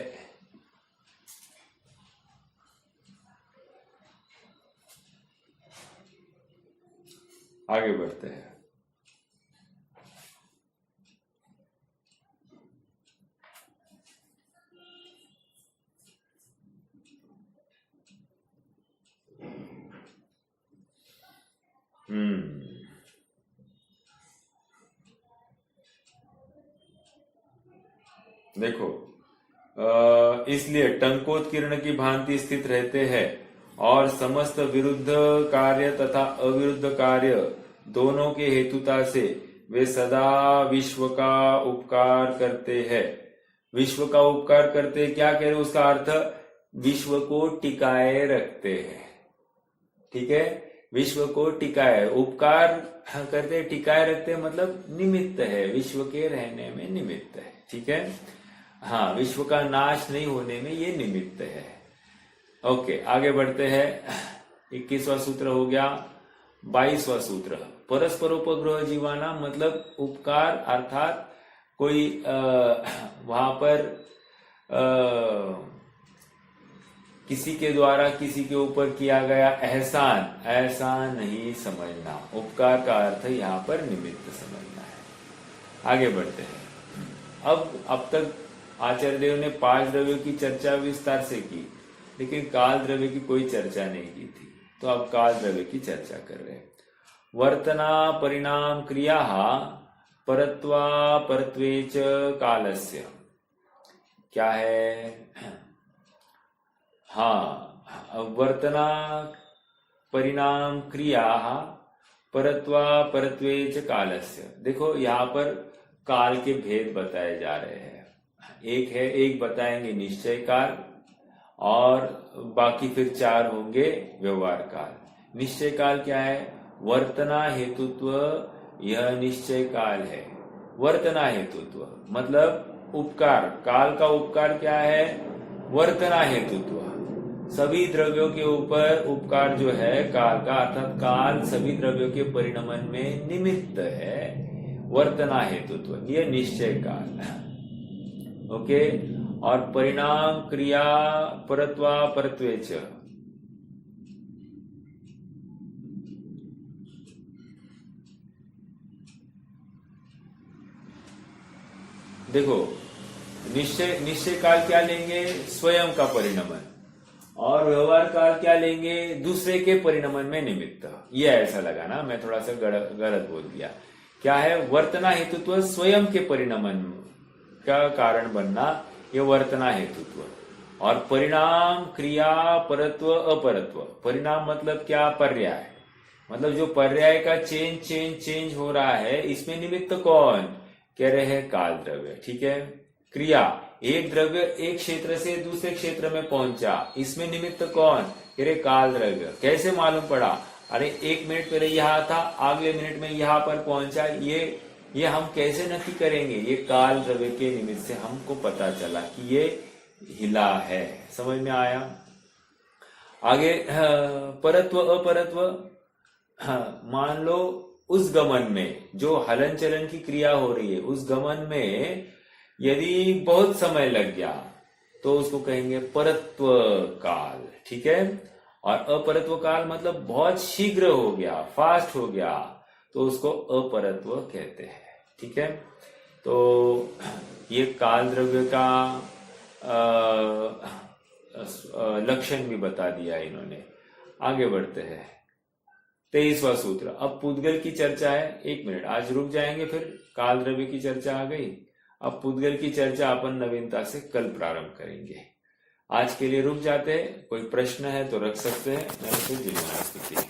आगे बढ़ते हैं। देखो, इसलिए टंकोत्कीर्ण की भांति स्थित रहते हैं और समस्त विरुद्ध कार्य तथा अविरुद्ध कार्य दोनों के हेतुता से वे सदा विश्व का उपकार करते हैं। विश्व का उपकार करते, क्या कह रहे? उसका अर्थ विश्व को टिकाए रखते हैं। ठीक है, विश्व को टिकाए, उपकार करते, टिकाए रखते, मतलब निमित्त है, विश्व के रहने में निमित्त है। ठीक है, हाँ, विश्व का नाश नहीं होने में ये निमित्त है। ओके, आगे बढ़ते हैं। 21वां सूत्र हो गया। 22वां सूत्र, परस्पर उपग्रह जीवाना, मतलब उपकार अर्थात कोई वहां पर किसी के द्वारा किसी के ऊपर किया गया एहसान, ऐसा नहीं समझना। उपकार का अर्थ यहाँ पर निमित्त समझना है। आगे बढ़ते हैं। अब तक आचार्य देव ने 5 द्रव्यों की चर्चा विस्तार से की, लेकिन काल द्रव्य की कोई चर्चा नहीं की थी, तो अब काल द्रव्य की चर्चा कर रहे हैं। वर्तना परिणाम क्रिया परत्वा परत्वे च कालस्य, क्या है? हाँ, वर्तना परिणाम क्रिया परत्वा परत्वे च कालस्य। देखो, यहाँ पर काल के भेद बताए जा रहे हैं। एक बताएंगे निश्चय काल, और बाकी फिर 4 होंगे व्यवहार काल। निश्चय काल क्या है? वर्तना हेतुत्व, यह निश्चय काल है। वर्तना हेतुत्व मतलब उपकार, काल का उपकार क्या है? वर्तना हेतुत्व, सभी द्रव्यों के ऊपर उपकार जो है काल का, अर्थात काल सभी द्रव्यों के परिणमन में निमित्त है। वर्तना हेतुत्व, यह निश्चय काल। ओके, और परिणाम क्रिया परत्वा परत्वे च, देखो, निश्चय काल क्या लेंगे? स्वयं का परिणमन, और व्यवहार काल क्या लेंगे? दूसरे के परिणमन में निमित्त। ये ऐसा लगा ना, मैं थोड़ा सा गलत बोल दिया। क्या है? वर्तना हेतुत्व स्वयं के परिणमन का कारण बनना, ये वर्तना हेतुत्व। और परिणाम क्रिया परत्व अपरत्व, परिणाम मतलब क्या? पर्याय, मतलब जो पर्याय का चेंज हो रहा है, इसमें निमित्त कौन? कह रहे हैं काल द्रव्य। ठीक है, क्रिया, एक द्रव्य एक क्षेत्र से दूसरे क्षेत्र में पहुंचा, इसमें निमित्त कौन? कह रहे काल द्रव्य। कैसे मालूम पड़ा? अरे 1 मिनट पहले यहाँ था, अगले मिनट में यहाँ पर पहुंचा। ये हम कैसे नक्की करेंगे? ये काल द्रव्य के निमित्त से हमको पता चला कि ये हिला है। समझ में आया? आगे परत्व अपरत्व, मान लो उस गमन में जो हलन चलन की क्रिया हो रही है, उस गमन में यदि बहुत समय लग गया तो उसको कहेंगे परत्व काल। ठीक है, और अपरत्व काल मतलब बहुत शीघ्र हो गया, फास्ट हो गया, तो उसको अपरत्व कहते हैं। ठीक है, तो ये काल द्रव्य का लक्षण भी बता दिया इन्होंने। आगे बढ़ते हैं। 23वां सूत्र, अब पुद्गल की चर्चा है। 1 मिनट, आज रुक जाएंगे, फिर काल द्रव्य की चर्चा आ गई। अब पुद्गल की चर्चा अपन नवीनता से कल प्रारंभ करेंगे। आज के लिए रुक जाते हैं। कोई प्रश्न है तो रख सकते हैं, नहीं तो जिम्मेदारी।